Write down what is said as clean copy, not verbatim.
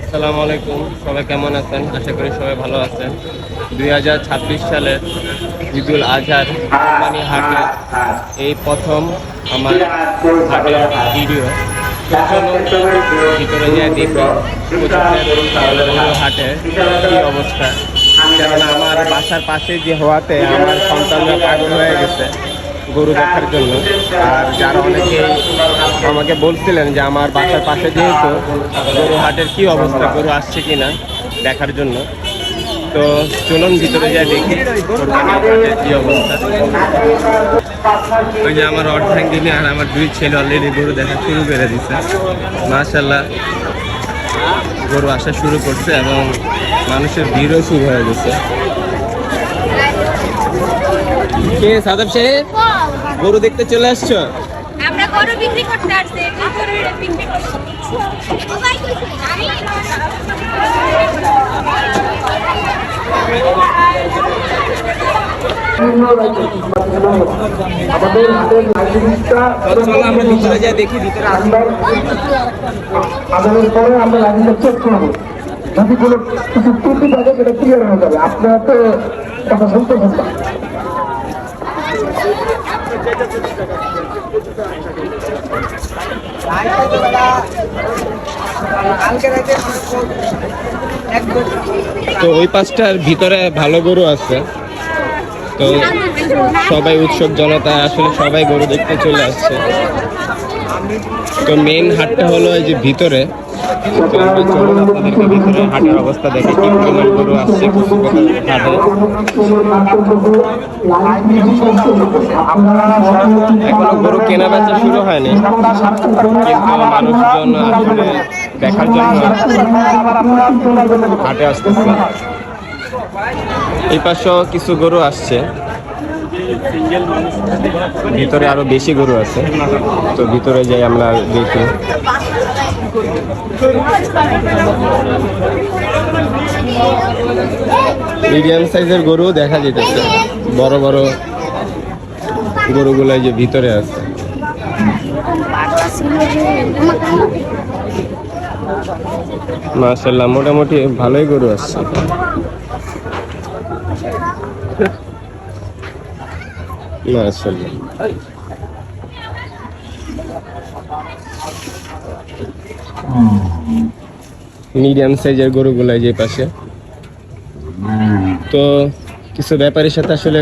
আসসালামু আলাইকুম, সবাই কেমন আছেন? আশা করি সবাই ভালো আছেন। 2026 সালের ঈদুল আজহার কোরবানি হাটে এই প্রথম আমার হাটের ভিডিও। চলুন ভিতরে যাই দেখব হাটের কী অবস্থা। কেননা আমার বাসার পাশে যে হওয়াতে আমার সন্তানরা পাগল হয়ে গেছে গরু দেখার জন্য। আর যারা অনেকে আমাকে বলছিলেন যে আমার বাসার পাশে যেহেতু গরু হাটের কি অবস্থা, গরু আসছে কিনা দেখার জন্য। তো চলুন ভিতরে যাই দেখি হাটের কি অবস্থা। ওই যে আমার অর্ধাঙ্গিনী আর আমার দুই ছেলে অলরেডি গরু দেখা শুরু করে দিচ্ছে। মাশাআল্লাহ, গরু আসা শুরু করছে এবং মানুষের ভিড়ও শুরু হয়ে গেছে। কে সাদাব সাহেব, গরু দেখতে চলে আসছো? আমরা গরু বিক্রি করতে আসছি, গরু বিক্রি করতে। আমরা ভিতরে যাই দেখি ভিতরে আদানের পরে আমরা লাইনটা চেক করবো। যদি কোনো কিছু ত্রুটি থাকে সেটা ক্লিয়ার হয়ে যাবে। আপনারা তো কথা শুনতে শুনতে তো ওই পাঁচটার ভিতরে ভালো গরু আছে। তো সবাই উৎসব জনতা আসলে সবাই গরু দেখতে চলে আসছে। তো মেইন হাটটা হলো এই যে ভিতরে। তো আমরা চলুন আপনাদেরকে ভিতরে হাটের অবস্থা দেখে কি পরিমাণ গরু আসছে হাটে। এখনো গরু কেনা বেচা শুরু হয়নি, কিন্তু মানুষজন আসলে দেখার জন্য হাটে আসতেছে। এই পাশেও কিছু গরু আসছে, ভিতরে আরো বেশি গরু আছে। তো ভিতরে যাই আমরা দেখি। মিডিয়াম সাইজের গরু দেখা যেতেছে, বড় বড় গরুগুলো যে ভিতরে আছে। মাশাআল্লাহ, মোটামুটি ভালোই গরু আসছে। মাশাআল্লাহ, মিডিয়াম সাইজের গরুগুলো যে পাশে। তো কিছু ব্যাপারীর সাথে আসলে